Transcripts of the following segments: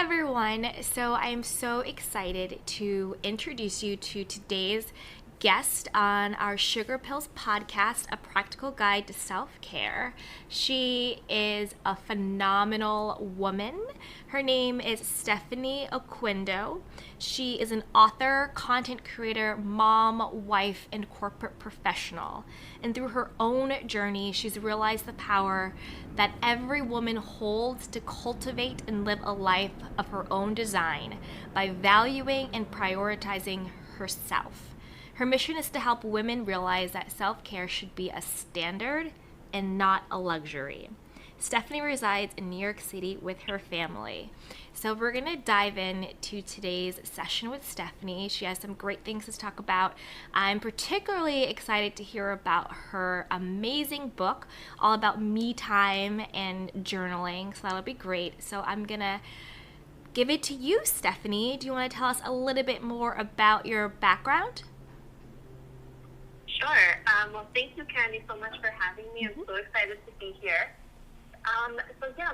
everyone. So I'm so excited to introduce you to today's guest on our Sugar Pills podcast, A Practical Guide to Self-Care. She is a phenomenal woman. Her name is Stephanie Oquendo. She is an author, content creator, mom, wife, and corporate professional. And through her own journey, she's realized the power that every woman holds to cultivate and live a life of her own design by valuing and prioritizing herself. Her mission is to help women realize that self-care should be a standard and not a luxury. Stephanie resides in New York City with her family. So we're going to dive into today's session with Stephanie. She has some great things to talk about. I'm particularly excited to hear about her amazing book all about me time and journaling. So that'll be great. So I'm going to give it to you, Stephanie. Do you want to tell us a little bit more about your background? Sure. Well, thank you, Candy, so much for having me. I'm so excited to be here.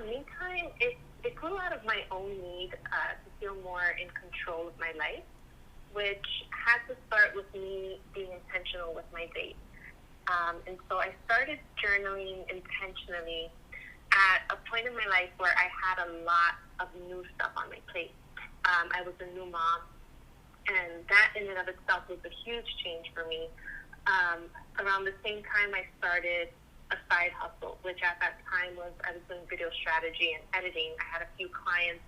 Me time, it grew out of my own need to feel more in control of my life, which had to start with me being intentional with my days. And so I started journaling intentionally at a point in my life where I had a lot of new stuff on my plate. I was a new mom, and that in and of itself was a huge change for me. Around the same time, I started a side hustle, which at that time I was doing video strategy and editing. I had a few clients.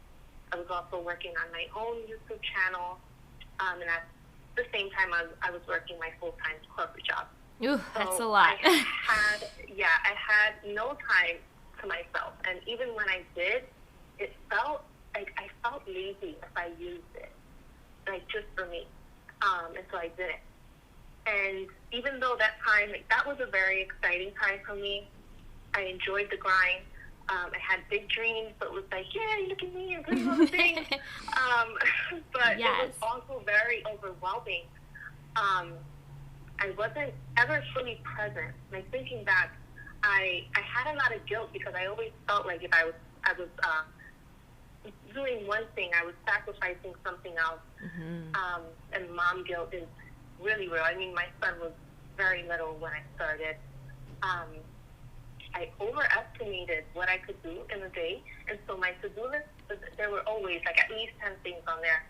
I was also working on my own YouTube channel, and at the same time, I was working my full-time corporate job. Ooh, that's a lot. I had no time to myself, and even when I did, it felt like I felt lazy if I used it, like just for me, and so I didn't. And even though that time, that was a very exciting time for me, I enjoyed the grind. I had big dreams, but it was like, yeah, look at me, I'm doing all the things. But yes. It was also very overwhelming. I wasn't ever fully present. Like thinking back, I had a lot of guilt because I always felt like if I was doing one thing, I was sacrificing something else. Mm-hmm. And mom guilt is really real. I mean, my son was very little when I started. I overestimated what I could do in a day, and so my to-do list, there were always like at least 10 things on there.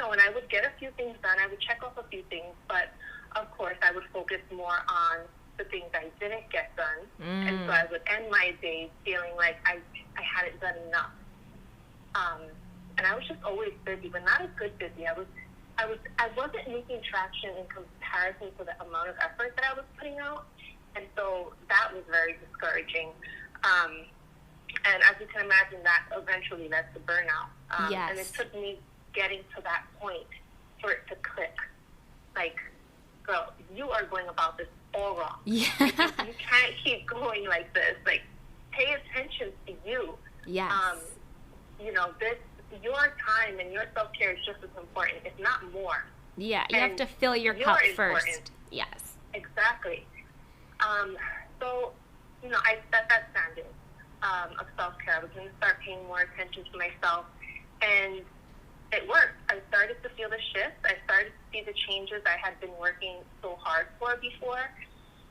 When I would get a few things done, I would check off a few things, but of course I would focus more on the things I didn't get done, and so I would end my days feeling like I hadn't done enough. And I was just always busy, but not a good busy. I wasn't making traction in comparison to the amount of effort that I was putting out, and so that was very discouraging. And as you can imagine, that eventually led to burnout. Yes. And it took me getting to that point for it to click. Like, girl, you are going about this all wrong. Yeah. You can't keep going like this. Like, pay attention to you. Yes. Your time and your self-care is just as important, if not more. Yeah, you have to fill your cup first. Yes. Exactly. I set that standard of self-care. I was going to start paying more attention to myself, and it worked. I started to feel the shift. I started to see the changes I had been working so hard for before.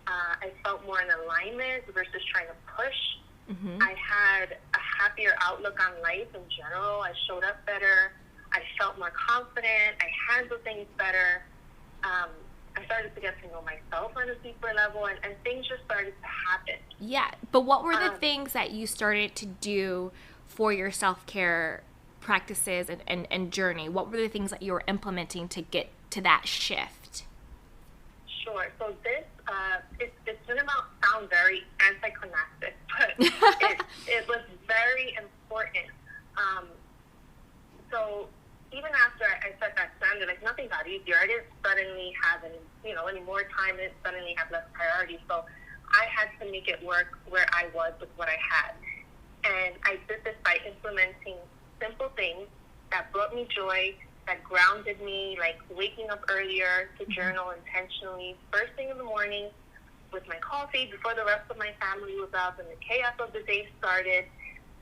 I felt more in alignment versus trying to push. Mm-hmm. I had a happier outlook on life in general. I showed up better. I felt more confident. I handled things better. I started to get to know myself on a deeper level, and things just started to happen. Yeah, but what were the things that you started to do for your self-care practices and journey? What were the things that you were implementing to get to that shift? Sure. So this, it's going to sound very anticlimactic, but it was very important. So even after I set that standard, like nothing got easier. I didn't suddenly have any more time. I didn't suddenly have less priority. So I had to make it work where I was with what I had. And I did this by implementing simple things that brought me joy, that grounded me, like waking up earlier to journal intentionally, first thing in the morning with my coffee before the rest of my family was up and the chaos of the day started.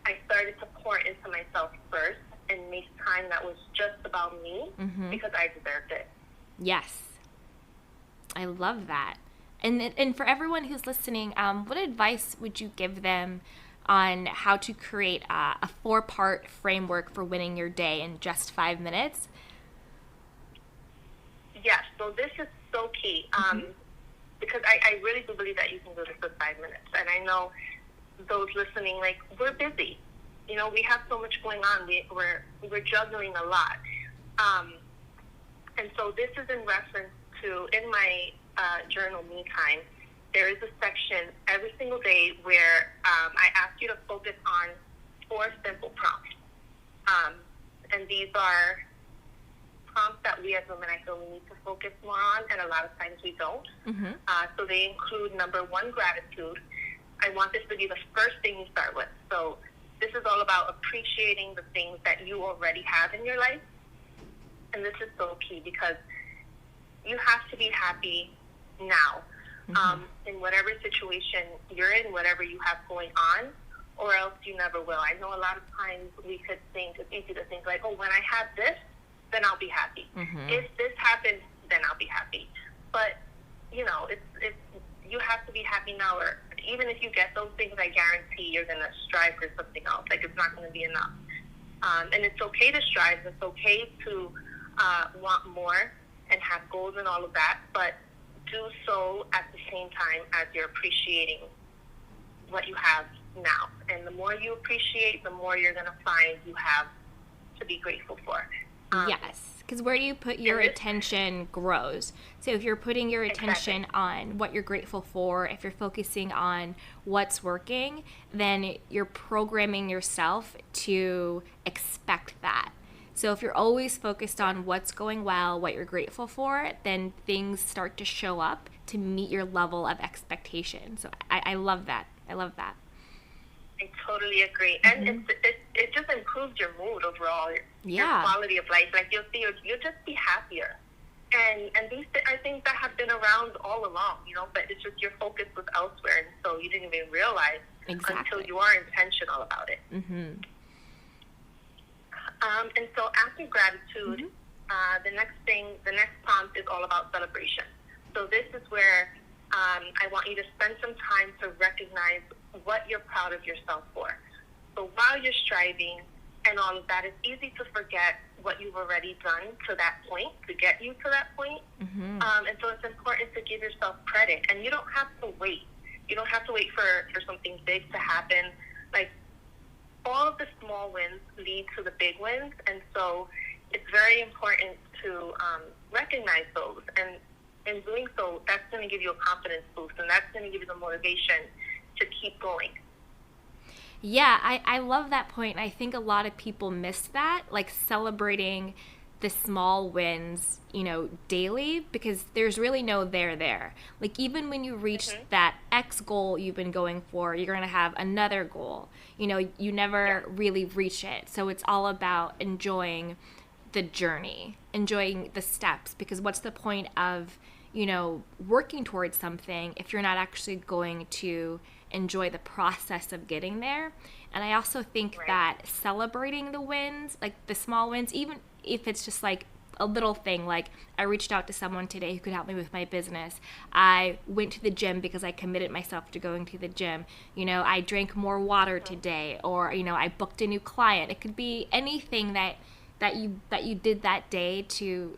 I started to pour into myself first and make time that was just about me because I deserved it. Yes. I love that. And for everyone who's listening, what advice would you give them on how to create a 4-part framework for winning your day in just 5 minutes? Yes, so this is so key because I really do believe that you can do this in 5 minutes. And I know those listening, like, we're busy. You know, we have so much going on. We're juggling a lot. And so this is in reference to, in my journal, Me Time, there is a section every single day where I ask you to focus on 4 simple prompts. And these are prompts that we as women, I feel we need to focus more on, and a lot of times we don't. So they include, number 1, gratitude. I want this to be the first thing you start with. So this is all about appreciating the things that you already have in your life. And this is so key because you have to be happy now in whatever situation you're in, whatever you have going on, or else you never will. I know a lot of times we could think, it's easy to think like, oh, when I have this, then I'll be happy. If this happens, then I'll be happy. But, you know, it's you have to be happy now, or even if you get those things, I guarantee you're going to strive for something else. Like, it's not going to be enough. And it's okay to strive. It's okay to want more and have goals and all of that, but do so at the same time as you're appreciating what you have now. And the more you appreciate, the more you're going to find you have to be grateful for. Yes, because where you put your attention grows. So if you're putting your attention on what you're grateful for, if you're focusing on what's working, then you're programming yourself to expect that. So if you're always focused on what's going well, what you're grateful for, then things start to show up to meet your level of expectation. So I love that. I love that. I totally agree. And it just improves your mood overall, your quality of life. Like, you'll just be happier. And these are things that have been around all along, you know, but it's just your focus was elsewhere. And so you didn't even realize until you are intentional about it. And so after gratitude, the next prompt is all about celebration. So this is where I want you to spend some time to recognize what you're proud of yourself for. So while you're striving and all of that, it's easy to forget what you've already done to that point, to get you to that point. And so it's important to give yourself credit. And you don't have to wait. You don't have to wait for something big to happen. Like, all of the small wins lead to the big wins. And so it's very important to recognize those. And in doing so, that's going to give you a confidence boost, and that's going to give you the motivation to keep going. Yeah, I love that point. I think a lot of people miss that, like celebrating the small wins, you know, daily, because there's really no there. Like, even when you reach that X goal you've been going for, you're going to have another goal. You know, you never really reach it. So it's all about enjoying the journey, enjoying the steps, because what's the point of, you know, working towards something if you're not actually going to enjoy the process of getting there? And I also think that celebrating the wins, like the small wins, even if it's just like a little thing, like I reached out to someone today who could help me with my business. I went to the gym because I committed myself to going to the gym. You know, I drank more water today, or, you know, I booked a new client. It could be anything that you did that day to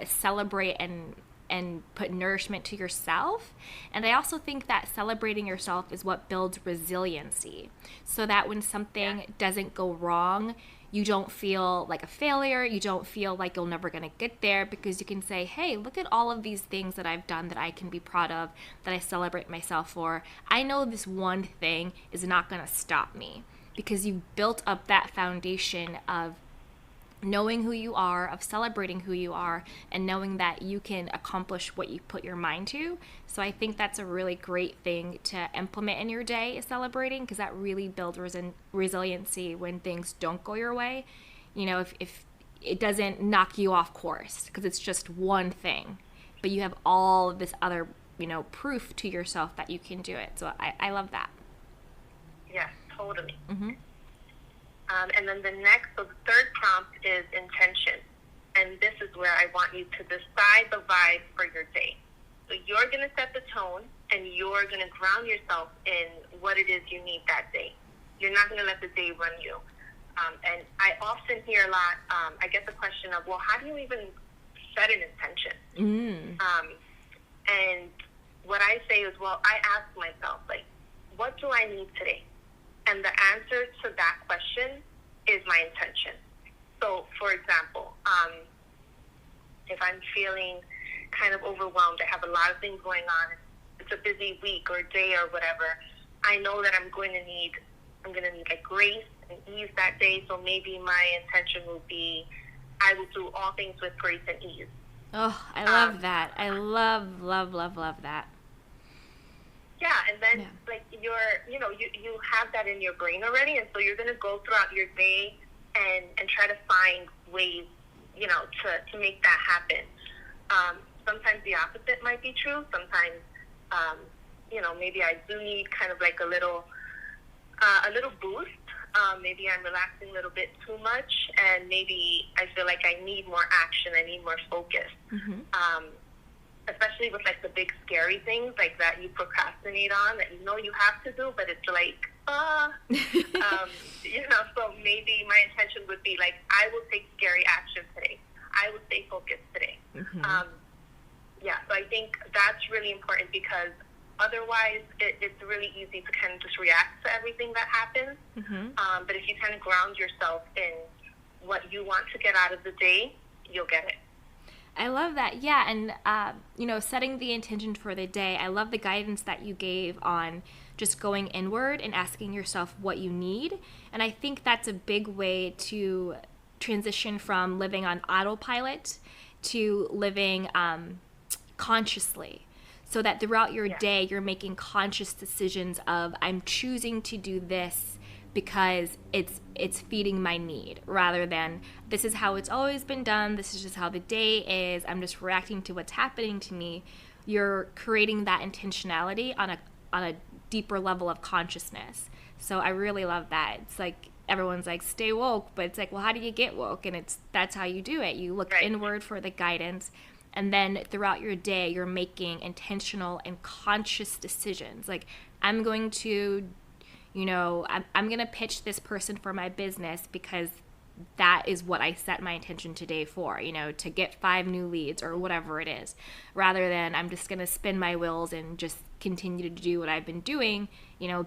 celebrate and put nourishment to yourself. And I also think that celebrating yourself is what builds resiliency, so that when something doesn't go wrong, you don't feel like a failure. You don't feel like you're never going to get there, because you can say, hey, look at all of these things that I've done that I can be proud of, that I celebrate myself for. I know this one thing is not going to stop me, because you've built up that foundation of knowing who you are, of celebrating who you are, and knowing that you can accomplish what you put your mind to. So I think that's a really great thing to implement in your day, is celebrating, because that really builds resiliency when things don't go your way. You know, if it doesn't knock you off course, because it's just one thing, but you have all of this other, you know, proof to yourself that you can do it. So I love that. Yes, totally. And then so the third prompt is intention. And this is where I want you to decide the vibe for your day. So you're going to set the tone, and you're going to ground yourself in what it is you need that day. You're not going to let the day run you. And I often hear a lot, I get the question of, well, how do you even set an intention? And what I say is, well, I ask myself, like, what do I need today? And the answer to that question is my intention. So, for example, if I'm feeling kind of overwhelmed, I have a lot of things going on, it's a busy week or day or whatever, I know that I'm going to need like grace and ease that day. So maybe my intention will be, I will do all things with grace and ease. Oh, I love that. I love that. Yeah, and then like you have that in your brain already, and so you're going to go throughout your day and try to find ways, to make that happen. Sometimes the opposite might be true. Sometimes, maybe I do need kind of like a little boost. Maybe I'm relaxing a little bit too much, and maybe I feel like I need more action. I need more focus. Especially with like the big scary things like that you procrastinate on that you have to do, but it's like, so maybe my intention would be like, I will take scary action today. I will stay focused today. So I think that's really important, because otherwise it's really easy to kind of just react to everything that happens. But if you kind of ground yourself in what you want to get out of the day, you'll get it. I love that. Yeah. And, setting the intention for the day, I love the guidance that you gave on just going inward and asking yourself what you need. And I think that's a big way to transition from living on autopilot to living consciously, so that throughout your day, you're making conscious decisions of, I'm choosing to do this because it's feeding my need, rather than this is how it's always been done, this is just how the day is, I'm just reacting to what's happening to me. You're creating that intentionality on a deeper level of consciousness. So I really love that. It's like everyone's like, stay woke, but it's like, well, how do you get woke? And that's how you do it. You look inward for the guidance, and then throughout your day, you're making intentional and conscious decisions. Like, I'm going to I'm going to pitch this person for my business because that is what I set my intention today for, to get 5 new leads or whatever it is, rather than I'm just going to spin my wheels and just continue to do what I've been doing,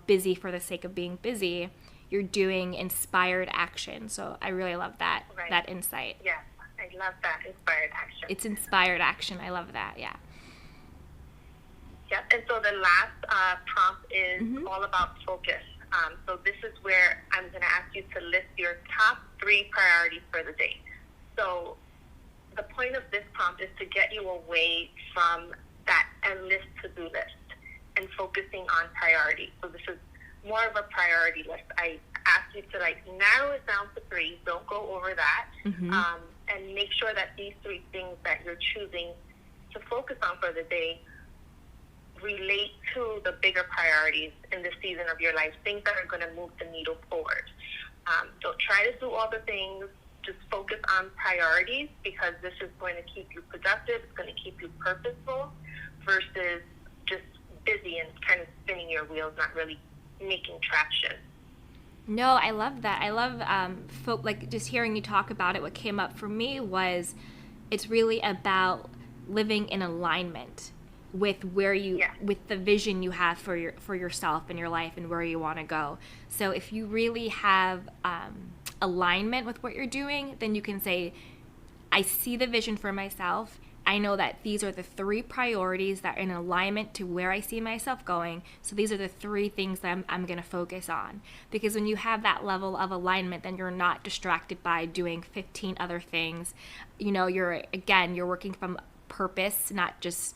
busy for the sake of being busy. You're doing inspired action. So I really love that, that insight. Yeah, I love that, inspired action. It's inspired action. I love that, yeah. Yep, and so the last prompt is all about focus. So this is where I'm going to ask you to list your top 3 priorities for the day. So the point of this prompt is to get you away from that endless to-do list and focusing on priorities. So this is more of a priority list. I ask you to narrow it down to 3. Don't go over that. And make sure that these 3 things that you're choosing to focus on for the day relate to the bigger priorities in this season of your life, things that are going to move the needle forward. Don't try to do all the things. Just focus on priorities, because this is going to keep you productive. It's going to keep you purposeful versus just busy and kind of spinning your wheels, not really making traction. No, I love that. I love just hearing you talk about it. What came up for me was it's really about living in alignment with where with the vision you have for yourself and your life and where you want to go. So if you really have alignment with what you're doing, then you can say, I see the vision for myself. I know that these are the 3 priorities that are in alignment to where I see myself going. So these are the 3 things that I'm going to focus on. Because when you have that level of alignment, then you're not distracted by doing 15 other things. You're working from purpose, not just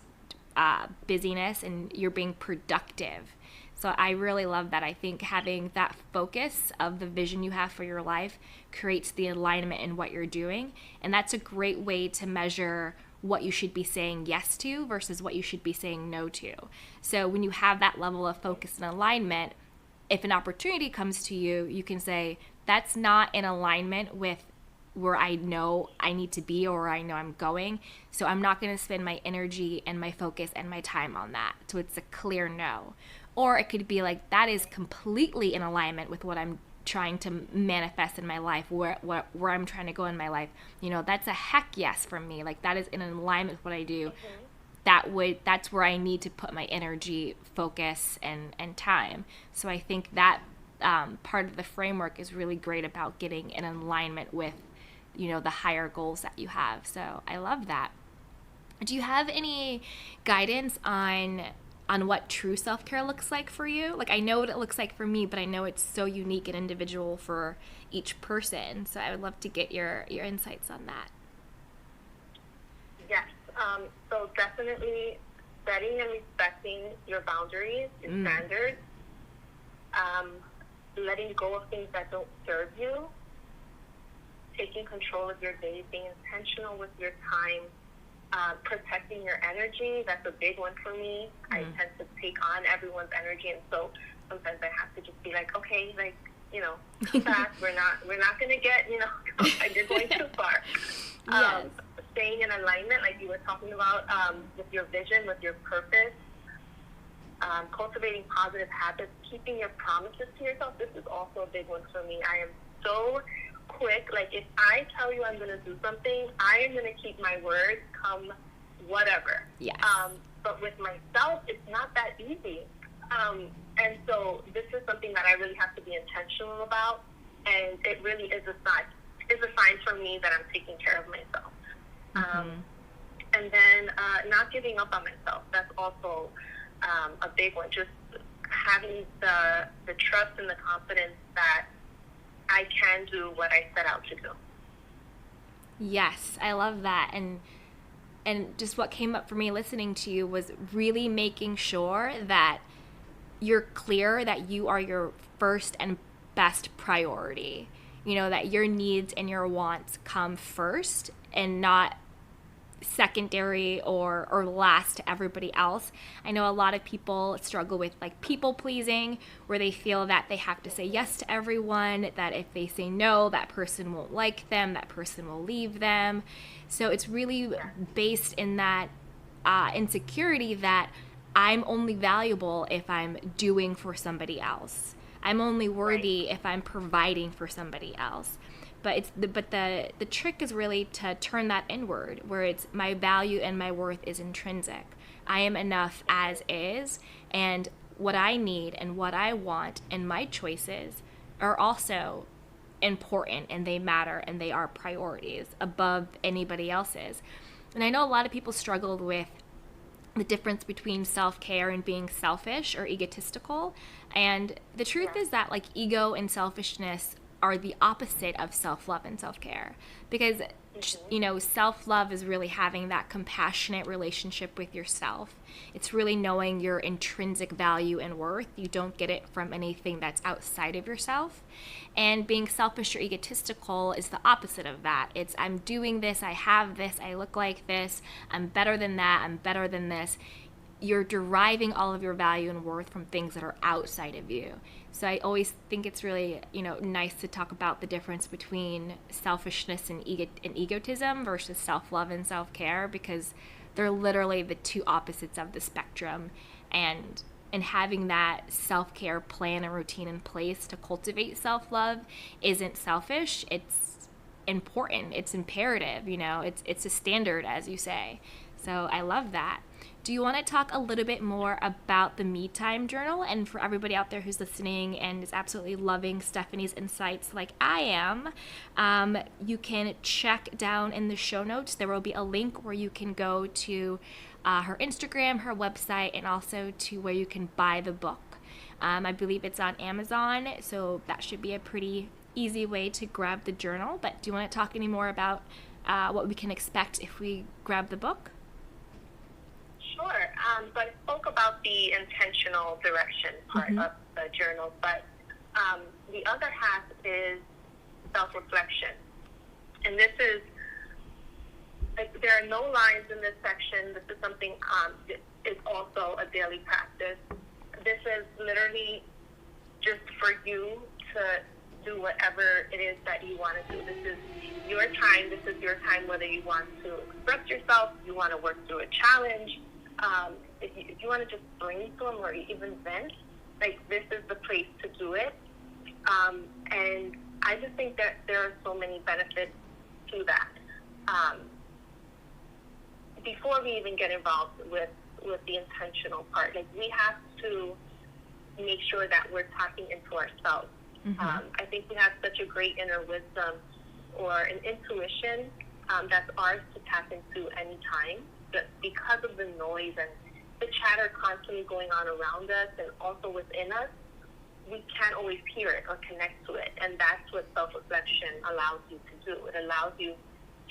busyness, and you're being productive. So I really love that. I think having that focus of the vision you have for your life creates the alignment in what you're doing. And that's a great way to measure what you should be saying yes to versus what you should be saying no to. So when you have that level of focus and alignment, if an opportunity comes to you, you can say, that's not in alignment with where I know I need to be or where I know I'm going. So I'm not going to spend my energy and my focus and my time on that. So it's a clear no. Or it could be like, that is completely in alignment with what I'm trying to manifest in my life, where I'm trying to go in my life. That's a heck yes from me. Like, that is in alignment with what I do. That's where I need to put my energy, focus, and time. So I think that part of the framework is really great about getting in alignment with the higher goals that you have. So I love that. Do you have any guidance on what true self-care looks like for you? Like, I know what it looks like for me, but I know it's so unique and individual for each person. So I would love to get your insights on that. Yes. So definitely setting and respecting your boundaries, your standards, letting go of things that don't serve you, taking control of your day, being intentional with your time, protecting your energy. That's a big one for me. I tend to take on everyone's energy, and so sometimes I have to just be like, okay, like, fast. We're not gonna get, you're going too far. Yes. Staying in alignment, like you were talking about, with your vision, with your purpose, cultivating positive habits, keeping your promises to yourself. This is also a big one for me. I am so quick. Like, if I tell you I'm going to do something, I am going to keep my word, come whatever. Yes. But with myself, it's not that easy. And so this is something that I really have to be intentional about. And it really is a sign for me that I'm taking care of myself. And then not giving up on myself. That's also a big one. Just having the trust and the confidence that I can do what I set out to do. Yes, I love that. And just what came up for me listening to you was really making sure that you're clear that you are your first and best priority. That your needs and your wants come first and not secondary or last to everybody else. I know a lot of people struggle with like people pleasing, where they feel that they have to say yes to everyone, that if they say no, that person won't like them, that person will leave them. So it's really based in that insecurity that I'm only valuable if I'm doing for somebody else. I'm only worthy if I'm providing for somebody else. But the trick is really to turn that inward, where it's my value and my worth is intrinsic. I am enough as is, and what I need and what I want and my choices are also important, and they matter, and they are priorities above anybody else's. And I know a lot of people struggled with the difference between self-care and being selfish or egotistical. And the truth is that like ego and selfishness are the opposite of self-love and self-care, because self-love is really having that compassionate relationship with yourself. It's really knowing your intrinsic value and worth. You don't get it from anything that's outside of yourself. And being selfish or egotistical is the opposite of that. It's I'm doing this, I have this, I look like this, I'm better than that, I'm better than this. You're deriving all of your value and worth from things that are outside of you. So I always think it's really, nice to talk about the difference between selfishness and egotism versus self-love and self-care, because they're literally the two opposites of the spectrum. And having that self-care plan and routine in place to cultivate self-love isn't selfish. It's important. It's imperative. It's a standard, as you say. So I love that. Do you want to talk a little bit more about the Me Time Journal? And for everybody out there who's listening and is absolutely loving Stephanie's insights like I am, you can check down in the show notes. There will be a link where you can go to her Instagram, her website, and also to where you can buy the book. I believe it's on Amazon, so that should be a pretty easy way to grab the journal. But do you want to talk any more about what we can expect if we grab the book? Sure. So I spoke about the intentional direction part of the journal, but the other half is self-reflection. And this is, there are no lines in this section. This is something is also a daily practice. This is literally just for you to do whatever it is that you want to do. This is your time. This is your time, whether you want to express yourself, you want to work through a challenge, if you want to just brainstorm or even vent, like, this is the place to do it. And I just think that there are so many benefits to that. Before we even get involved with the intentional part, like, we have to make sure that we're tapping into ourselves. I think we have such a great inner wisdom or an intuition that's ours to tap into any time, but because of the noise and the chatter constantly going on around us and also within us, we can't always hear it or connect to it. And that's what self-reflection allows you to do. It allows you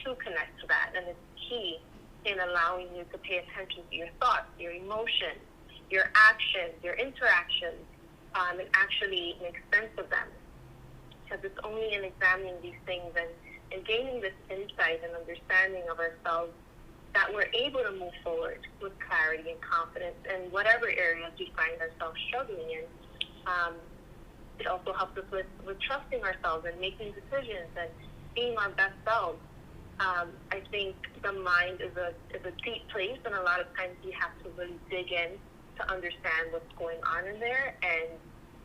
to connect to that, and it's key in allowing you to pay attention to your thoughts, your emotions, your actions, your interactions, and actually make sense of them. Because it's only in examining these things and gaining this insight and understanding of ourselves that we're able to move forward with clarity and confidence in whatever areas we find ourselves struggling in. It also helps us with trusting ourselves and making decisions and being our best selves. I think the mind is a deep place, and a lot of times you have to really dig in to understand what's going on in there. And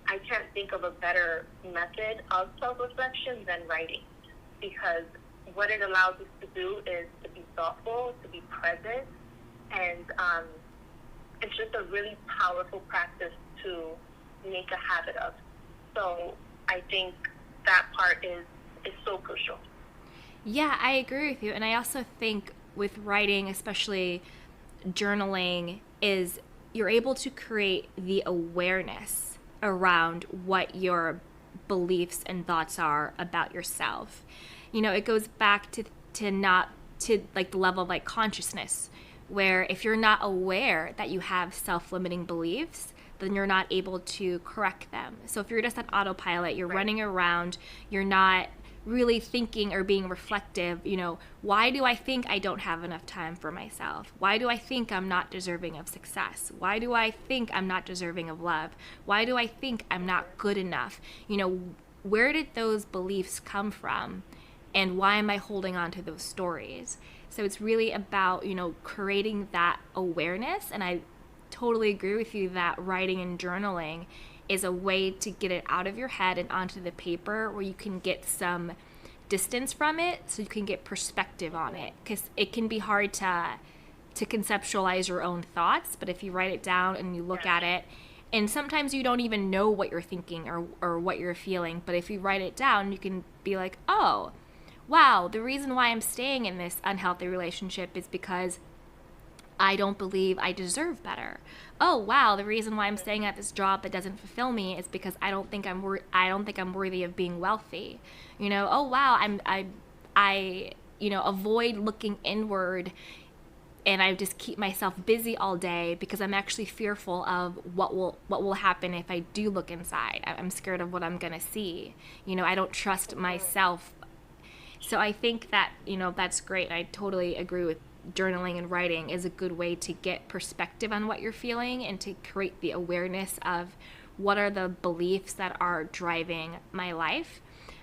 I can't think of a better method of self-reflection than writing, because what it allows us to do is to be thoughtful, to be present, and it's just a really powerful practice to make a habit of. So I think that part is so crucial. Yeah, I agree with you. And I also think with writing, especially journaling, is you're able to create the awareness around what your beliefs and thoughts are about yourself. You know, it goes back to like the level of like consciousness, where if you're not aware that you have self-limiting beliefs, then you're not able to correct them. So if you're just on autopilot, you're running around, you're not really thinking or being reflective, you know, why do I think I don't have enough time for myself? Why do I think I'm not deserving of success? Why do I think I'm not deserving of love? Why do I think I'm not good enough? You know, where did those beliefs come from? And why am I holding on to those stories? So it's really about, you know, creating that awareness. And I totally agree with you that writing and journaling is a way to get it out of your head and onto the paper, where you can get some distance from it, so you can get perspective on it, because it can be hard to conceptualize your own thoughts. But if you write it down and you look at it, and sometimes you don't even know what you're thinking or what you're feeling, but if you write it down, you can be like, oh, wow, the reason why I'm staying in this unhealthy relationship is because I don't believe I deserve better. Oh wow, the reason why I'm staying at this job that doesn't fulfill me is because I don't think I'm worthy of being wealthy. You know, oh wow, I avoid looking inward, and I just keep myself busy all day because I'm actually fearful of what will happen if I do look inside. I'm scared of what I'm going to see. You know, I don't trust myself. So I think that, you know, that's great. I totally agree with journaling and writing is a good way to get perspective on what you're feeling and to create the awareness of what are the beliefs that are driving my life.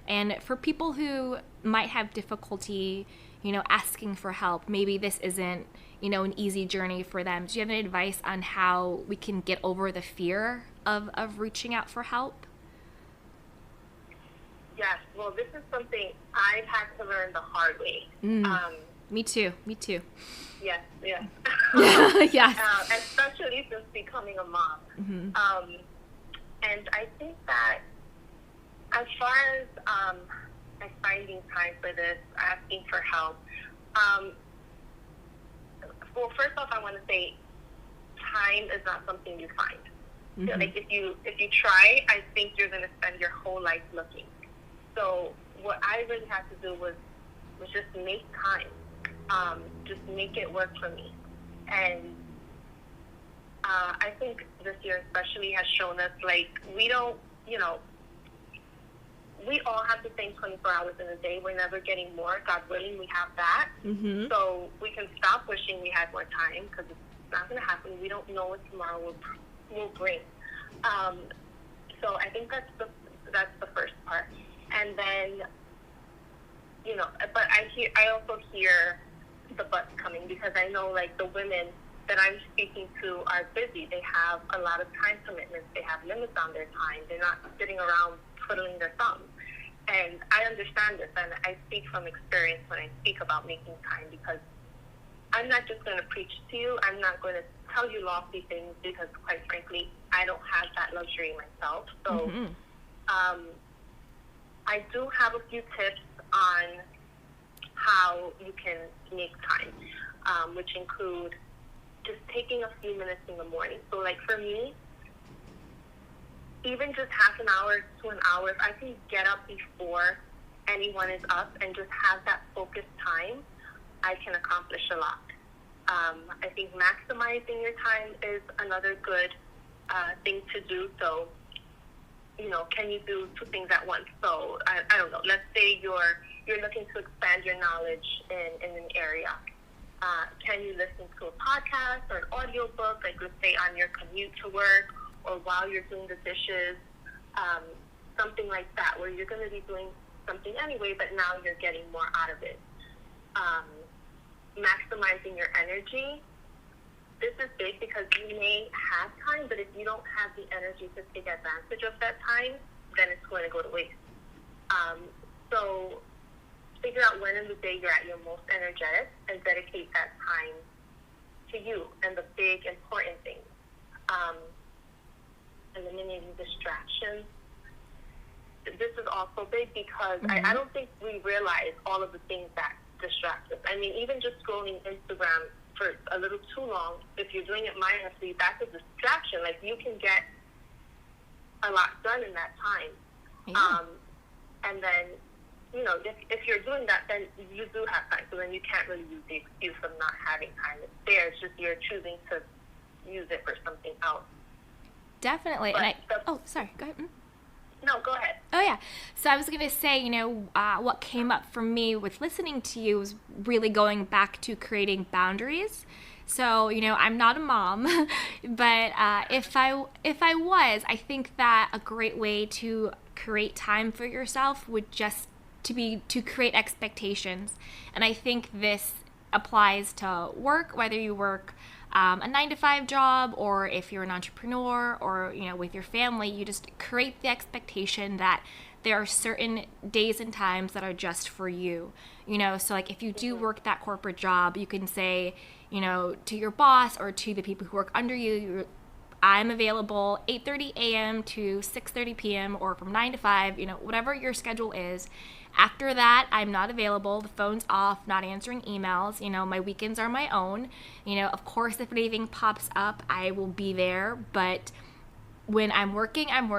And for people who might have difficulty, you know, asking for help, maybe this isn't, you know, an easy journey for them. Do you have any advice on how we can get over the fear of reaching out for help? Yes, well, this is something I've had to learn the hard way. Me too. Yes. Yes. Especially since becoming a mom. Mm-hmm. And I think that as far as finding time for this, asking for help, well, first off, I want to say time is not something you find. Mm-hmm. So, like, if you try, I think you're going to spend your whole life looking. So what I really had to do was just make time. Just make it work for me. And I think this year especially has shown us, like, we don't, you know, we all have the same 24 hours in a day. We're never getting more. God willing, we have that. Mm-hmm. So we can stop wishing we had more time, because it's not going to happen. We don't know what tomorrow will bring. So I think that's the first part. And then, but I also hear the buts coming, because I know, like, the women that I'm speaking to are busy. They have a lot of time commitments. They have limits on their time. They're not sitting around twiddling their thumbs. And I understand this, and I speak from experience when I speak about making time, because I'm not just going to preach to you. I'm not going to tell you lofty things, because, quite frankly, I don't have that luxury myself. So I do have a few tips on how you can make time, which include just taking a few minutes in the morning. So, like, for me, even just half an hour to an hour, if I can get up before anyone is up and just have that focused time, I can accomplish a lot. I think maximizing your time is another good thing to do. So, can you do two things at once? So, I don't know. Let's say you're looking to expand your knowledge in an area. Can you listen to a podcast or an audiobook, like, let's say on your commute to work or while you're doing the dishes, something like that, where you're going to be doing something anyway, but now you're getting more out of it. Maximizing your energy. This is big, because you may have time, but if you don't have the energy to take advantage of that time, then it's going to go to waste. So figure out when in the day you're at your most energetic and dedicate that time to you and the big, important things. Eliminating distractions. This is also big, because I don't think we realize all of the things that distract us. I mean, even just scrolling Instagram for a little too long, if you're doing it mindlessly, that's a distraction. Like, you can get a lot done in that time. Yeah. And then, if you're doing that, then you do have time. So then you can't really use the excuse of not having time. It's there. It's just you're choosing to use it for something else. Definitely. Sorry. Go ahead. No, go ahead. Oh, yeah. So I was going to say, what came up for me with listening to you was really going back to creating boundaries. So, I'm not a mom, but if I was, I think that a great way to create time for yourself would just to create expectations. And I think this applies to work, whether you work a 9-to-5 job, or if you're an entrepreneur, or with your family. You just create the expectation that there are certain days and times that are just for you. So, like, if you do work that corporate job, you can say, to your boss or to the people who work under you, I'm available 8:30 a.m. to 6:30 p.m. or from 9 to 5, whatever your schedule is. After that, I'm not available. The phone's off, not answering emails. My weekends are my own. Of course, if anything pops up, I will be there. But when I'm working, and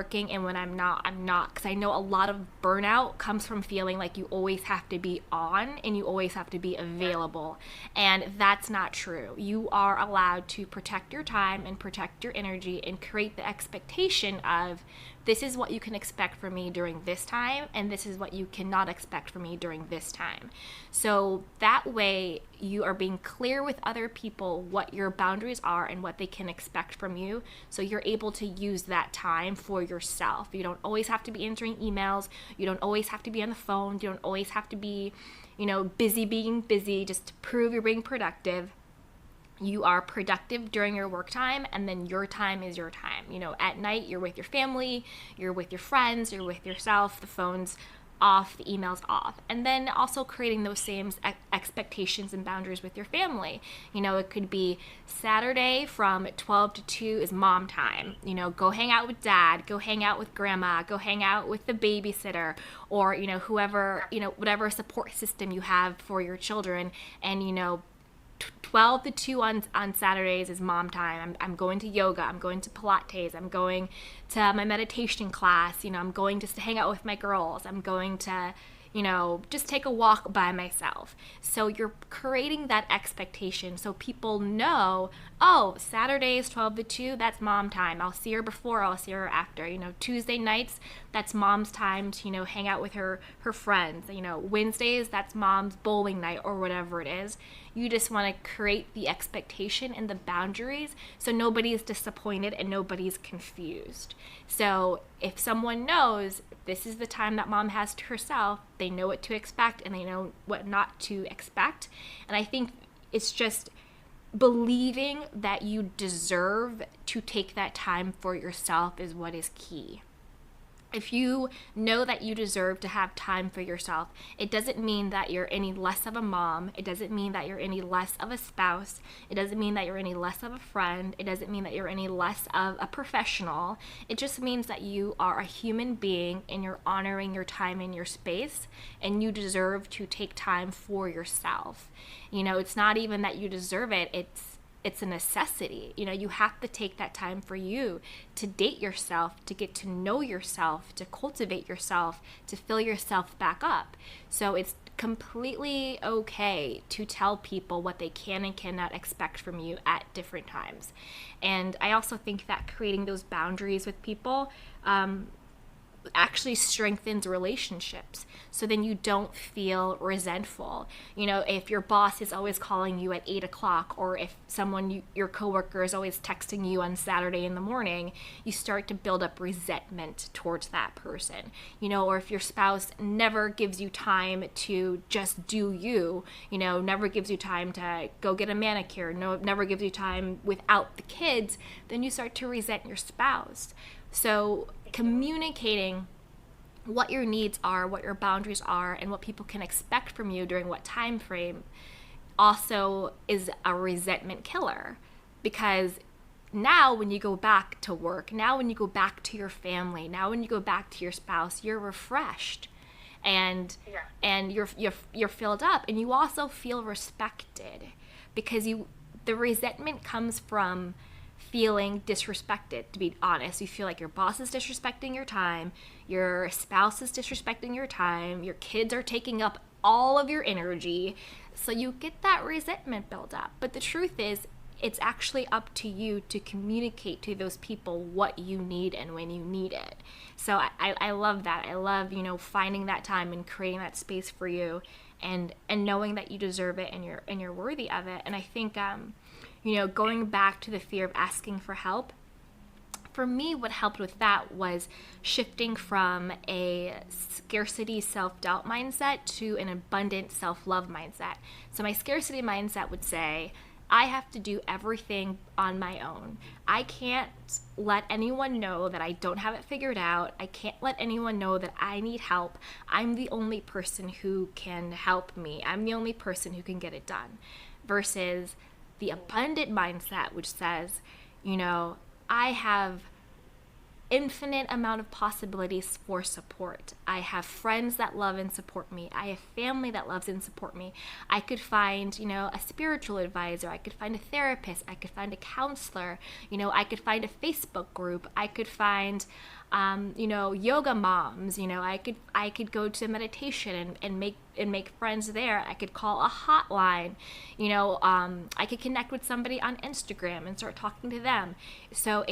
when I'm not, I'm not. Because I know a lot of burnout comes from feeling like you always have to be on and you always have to be available. And that's not true. You are allowed to protect your time and protect your energy and create the expectation of, this is what you can expect from me during this time, and this is what you cannot expect from me during this time. So that way you are being clear with other people what your boundaries are and what they can expect from you, so you're able to use that time for yourself. You don't always have to be answering emails. You don't always have to be on the phone. You don't always have to be, busy being busy just to prove you're being productive. You are productive during your work time, and then your time is your time. At night, you're with your family, you're with your friends, you're with yourself, the phone's off, the email's off. And then also creating those same expectations and boundaries with your family. It could be Saturday from 12 to 2 is mom time. Go hang out with dad, go hang out with grandma, go hang out with the babysitter, or, whoever, whatever support system you have for your children. And, 12 to 2 on Saturdays is mom time. I'm going to yoga. I'm going to Pilates. I'm going to my meditation class. I'm going just to hang out with my girls. I'm going to, just take a walk by myself. So you're creating that expectation so people know, oh, Saturdays 12 to 2, that's mom time. I'll see her before, I'll see her after. Tuesday nights, that's mom's time to, hang out with her friends. Wednesdays, that's mom's bowling night or whatever it is. You just want to create the expectation and the boundaries so nobody's disappointed and nobody's confused. So if someone knows this is the time that mom has to herself, they know what to expect and they know what not to expect. And I think it's just believing that you deserve to take that time for yourself is what is key. If you know that you deserve to have time for yourself, it doesn't mean that you're any less of a mom. It doesn't mean that you're any less of a spouse. It doesn't mean that you're any less of a friend. It doesn't mean that you're any less of a professional. It just means that you are a human being and you're honoring your time and your space, and you deserve to take time for yourself. You know, it's not even that you deserve it. It's a necessity. You know, you have to take that time for you to date yourself, to get to know yourself, to cultivate yourself, to fill yourself back up. So it's completely okay to tell people what they can and cannot expect from you at different times. And I also think that creating those boundaries with people actually strengthens relationships. So then you don't feel resentful. You know, if your boss is always calling you at 8 o'clock, or if your coworker is always texting you on Saturday in the morning, you start to build up resentment towards that person. You know, or if your spouse never gives you time to just do you, you know, never gives you time to go get a manicure, never gives you time without the kids, then you start to resent your spouse. So communicating what your needs are, what your boundaries are, and what people can expect from you during what time frame also is a resentment killer. Because now when you go back to work, now when you go back to your family, now when you go back to your spouse, you're refreshed and you're filled up, and you also feel respected, because the resentment comes from feeling disrespected. To be honest, you feel like your boss is disrespecting your time, your spouse is disrespecting your time, your kids are taking up all of your energy, so you get that resentment built up. But the truth is, it's actually up to you to communicate to those people what you need and when you need it. So I love that. I love, you know, finding that time and creating that space for you, and knowing that you deserve it and you're worthy of it. And I think you know, going back to the fear of asking for help, for me, what helped with that was shifting from a scarcity self-doubt mindset to an abundant self-love mindset. So my scarcity mindset would say, I have to do everything on my own. I can't let anyone know that I don't have it figured out. I can't let anyone know that I need help. I'm the only person who can help me. I'm the only person who can get it done. Versus the abundant mindset, which says, you know, I have infinite amount of possibilities for support. I have friends that love and support me. I have family that loves and support me. I could find, you know, a spiritual advisor. I could find a therapist. I could find a counselor. You know, I could find a Facebook group. I could find, you know, yoga moms. You know, I could go to meditation and make friends there. I could call a hotline. You know, I could connect with somebody on Instagram and start talking to them. So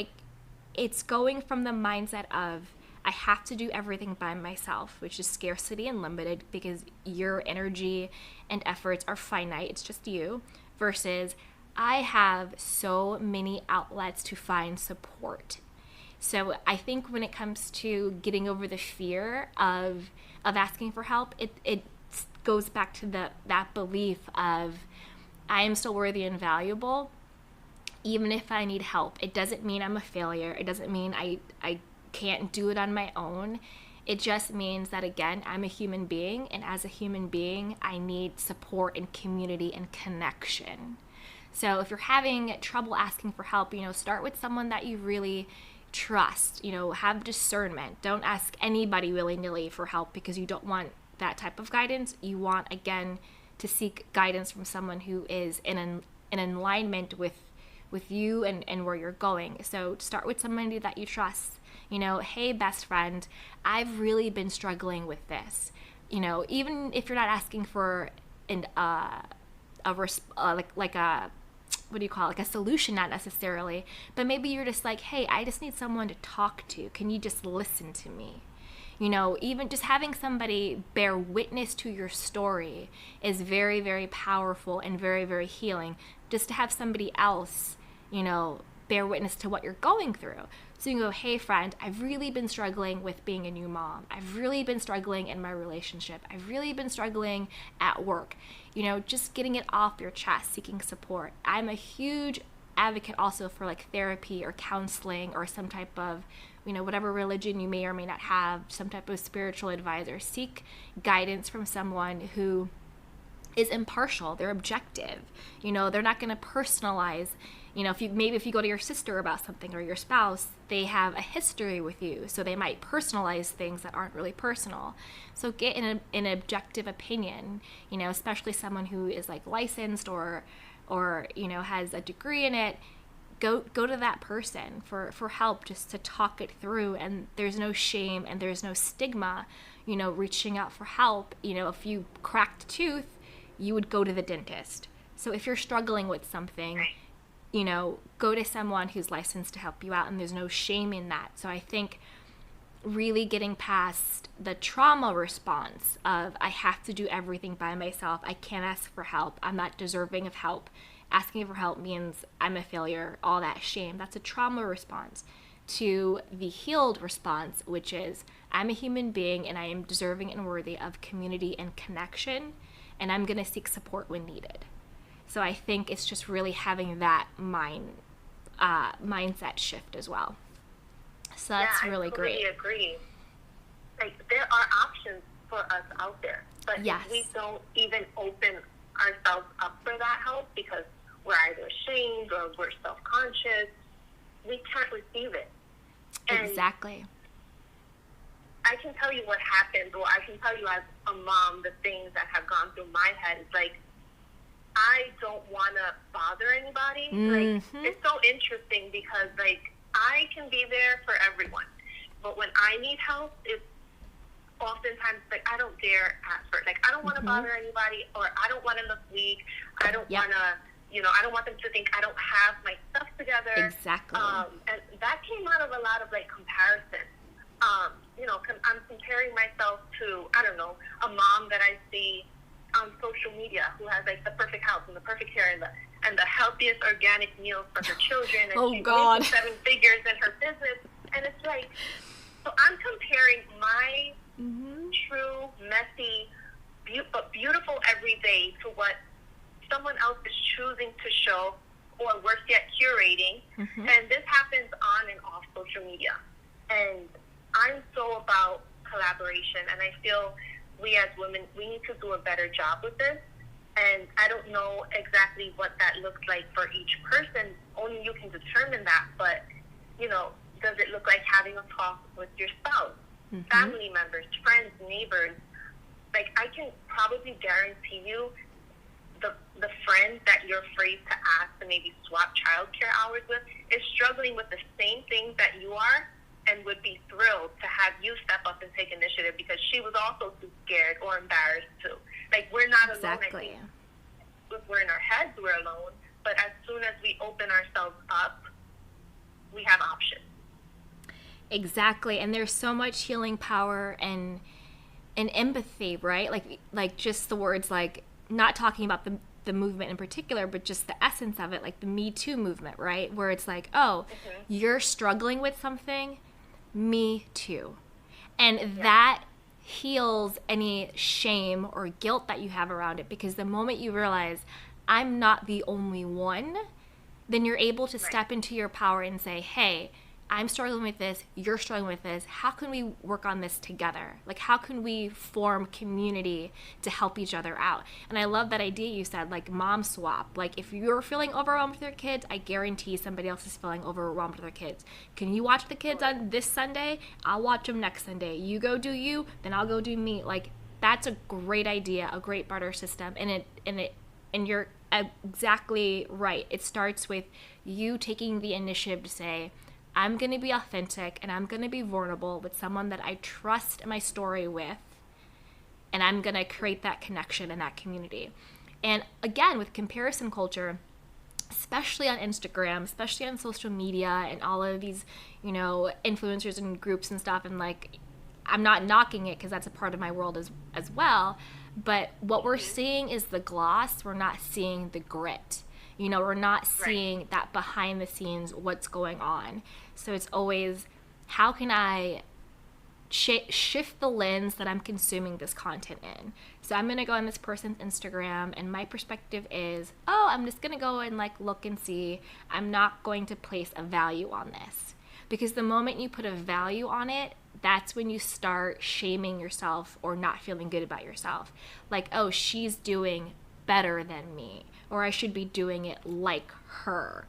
it's going from the mindset of, I have to do everything by myself, which is scarcity and limited, because your energy and efforts are finite. It's just you. Versus, I have so many outlets to find support. So I think when it comes to getting over the fear of asking for help, it goes back to that belief of, I am still worthy and valuable, even if I need help. It doesn't mean I'm a failure. It doesn't mean I can't do it on my own. It just means that, again, I'm a human being, and as a human being, I need support and community and connection. So if you're having trouble asking for help, you know, start with someone that you really trust. You know, have discernment. Don't ask anybody willy-nilly for help, because you don't want that type of guidance. You want, again, to seek guidance from someone who is in alignment with you and where you're going. So start with somebody that you trust. You know, hey, best friend, I've really been struggling with this. You know, even if you're not asking for a solution, not necessarily, but maybe you're just like, hey, I just need someone to talk to. Can you just listen to me? Even just having somebody bear witness to your story is very, very powerful and very, very healing. Just to have somebody else, bear witness to what you're going through. So you can go, hey friend, I've really been struggling with being a new mom. I've really been struggling in my relationship. I've really been struggling at work. Just getting it off your chest, seeking support. I'm a huge advocate also for like therapy or counseling or some type of, whatever religion you may or may not have, some type of spiritual advisor. Seek guidance from someone who is impartial. They're objective. They're not going to personalize. If you go to your sister about something or your spouse, they have a history with you, so they might personalize things that aren't really personal. So get an objective opinion, especially someone who is like licensed or has a degree in it. Go to that person for help, just to talk it through. And there's no shame and there's no stigma, reaching out for help. If you cracked a tooth, you would go to the dentist. So if you're struggling with something, Right. Go to someone who's licensed to help you out, and there's no shame in that. So I think really getting past the trauma response of I have to do everything by myself, I can't ask for help, I'm not deserving of help, asking for help means I'm a failure, all that shame, that's a trauma response, to the healed response, which is I'm a human being and I am deserving and worthy of community and connection, and I'm going to seek support when needed. So I think it's just really having that mindset shift as well. So that's really great. I totally agree. Like, there are options for us out there, but Yes. if we don't even open ourselves up for that help because we're either ashamed or we're self-conscious, we can't receive it. And Exactly. I can tell you what happened, or I can tell you as a mom the things that have gone through my head. It's like, I don't want to bother anybody. Like, it's so interesting because, like, I can be there for everyone. But when I need help, it's oftentimes, like, I don't dare ask for it. Like, I don't want to bother anybody, or I don't want to look weak. I don't want to, I don't want them to think I don't have my stuff together. Exactly. And that came out of a lot of, like, comparison. I'm comparing myself to, I don't know, a mom that I see on social media who has like the perfect house and the perfect hair and the healthiest organic meals for her children, and she's making 7 figures in her business. And it's like, so I'm comparing my true, messy, but beautiful everyday to what someone else is choosing to show, or worse yet, curating. And this happens on and off social media. And I'm so about collaboration, and I feel we as women, we need to do a better job with this. And I don't know exactly what that looks like for each person. Only you can determine that. But, does it look like having a talk with your spouse, family members, friends, neighbors? Like, I can probably guarantee you the friend that you're afraid to ask to maybe swap childcare hours with is struggling with the same things that you are, and would be thrilled to have you step up and take initiative because she was also too scared or embarrassed too. Like, we're not alone. I think if we're in our heads, we're alone. But as soon as we open ourselves up, we have options. Exactly. And there's so much healing power and empathy, right? Like just the words, like, not talking about the movement in particular, but just the essence of it, like the Me Too movement, right? Where it's like, oh, you're struggling with something, me too. And that heals any shame or guilt that you have around it, because the moment you realize I'm not the only one, then you're able to step into your power and say, hey, I'm struggling with this, you're struggling with this, how can we work on this together? Like, how can we form community to help each other out? And I love that idea you said, like, mom swap. Like, if you're feeling overwhelmed with your kids, I guarantee somebody else is feeling overwhelmed with their kids. Can you watch the kids on this Sunday? I'll watch them next Sunday. You go do you, then I'll go do me. Like, that's a great idea, a great barter system. And you're exactly right. It starts with you taking the initiative to say, I'm going to be authentic and I'm going to be vulnerable with someone that I trust my story with, and I'm going to create that connection and that community. And again, with comparison culture, especially on Instagram, especially on social media and all of these, influencers and groups and stuff, and like I'm not knocking it because that's a part of my world as well. But what we're seeing is the gloss. We're not seeing the grit. We're not seeing that behind the scenes, what's going on. So it's always, how can I shift the lens that I'm consuming this content in? So I'm going to go on this person's Instagram, and my perspective is, I'm just going to go and like look and see. I'm not going to place a value on this. Because the moment you put a value on it, that's when you start shaming yourself or not feeling good about yourself. Like, oh, she's doing better than me, or I should be doing it like her.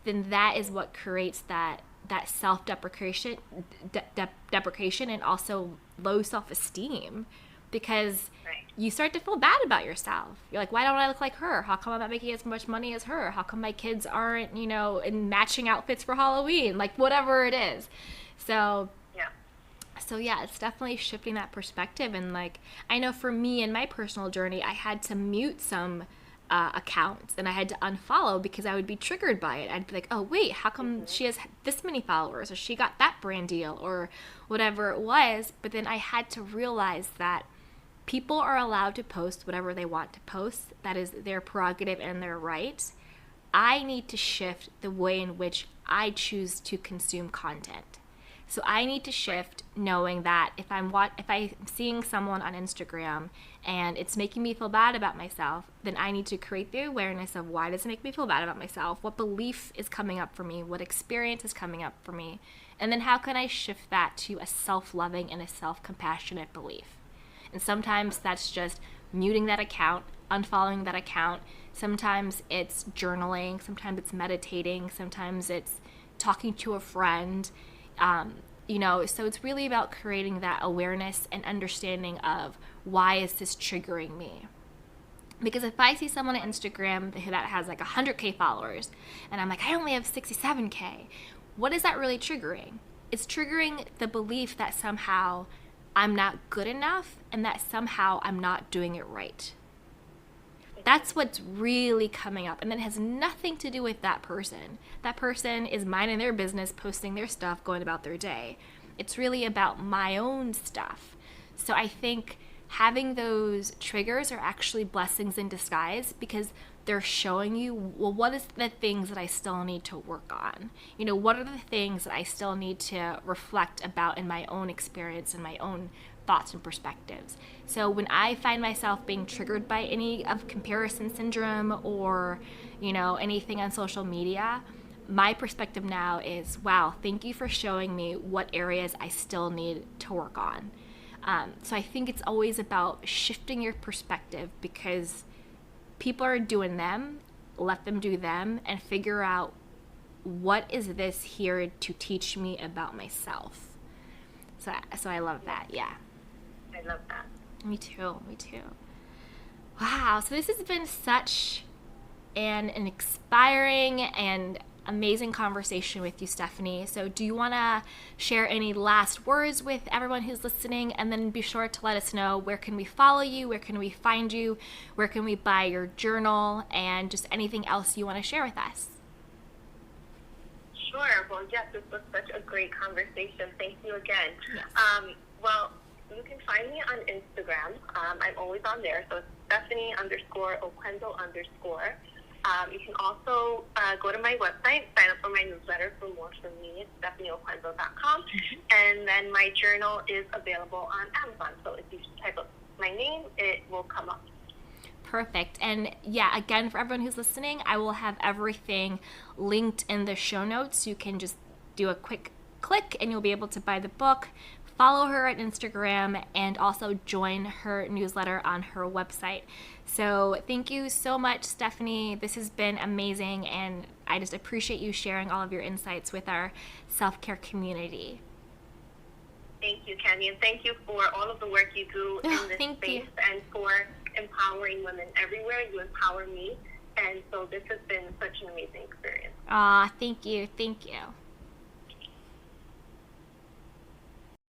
Then that is what creates that self-deprecation deprecation and also low self-esteem, because you start to feel bad about yourself. You're like, why don't I look like her? How come I'm not making as much money as her? How come my kids aren't, in matching outfits for Halloween? Like, whatever it is. So yeah, it's definitely shifting that perspective. And like, I know for me in my personal journey, I had to mute some accounts, and I had to unfollow because I would be triggered by it. I'd be like, oh wait, how come she has this many followers, or she got that brand deal, or whatever it was. But then I had to realize that people are allowed to post whatever they want to post. That is their prerogative and their right. I need to shift the way in which I choose to consume content. So I need to shift knowing that if I'm seeing someone on Instagram and it's making me feel bad about myself, then I need to create the awareness of, why does it make me feel bad about myself? What belief is coming up for me? What experience is coming up for me? And then how can I shift that to a self-loving and a self-compassionate belief? And sometimes that's just muting that account, unfollowing that account. Sometimes it's journaling. Sometimes it's meditating. Sometimes it's talking to a friend. So it's really about creating that awareness and understanding of, why is this triggering me? Because if I see someone on Instagram that has like 100K followers, and I'm like, I only have 67K, what is that really triggering? It's triggering the belief that somehow I'm not good enough, and that somehow I'm not doing it right. That's what's really coming up. And that has nothing to do with that person. That person is minding their business, posting their stuff, going about their day. It's really about my own stuff. So I think having those triggers are actually blessings in disguise, because they're showing you, well, what is the things that I still need to work on? What are the things that I still need to reflect about in my own experience and my own thoughts and perspectives. So when I find myself being triggered by any of comparison syndrome or, anything on social media, my perspective now is, wow, thank you for showing me what areas I still need to work on. So I think it's always about shifting your perspective, because people are doing them, let them do them, and figure out, what is this here to teach me about myself? So I love that, yeah. I love that. Me too. Wow, so this has been such an inspiring and amazing conversation with you, Stephanie. So do you want to share any last words with everyone who's listening? And then be sure to let us know, where can we follow you? Where can we find you? Where can we buy your journal? And just anything else you want to share with us. Sure. Well, yes, this was such a great conversation. Thank you again. Yes. Well, you can find me on Instagram. I'm always on there. So it's Stephanie_Oquendo_. You can also go to my website, sign up for my newsletter for more from me. It's StephanieOquendo.com. And then my journal is available on Amazon. So if you type up my name, it will come up. Perfect. And yeah, again, for everyone who's listening, I will have everything linked in the show notes. You can just do a quick click and you'll be able to buy the book, follow her on Instagram, and also join her newsletter on her website. So thank you so much, Stephanie. This has been amazing, and I just appreciate you sharing all of your insights with our self-care community. Thank you, Candy, and thank you for all of the work you do in this space and for empowering women everywhere. You empower me, and so this has been such an amazing experience. Thank you.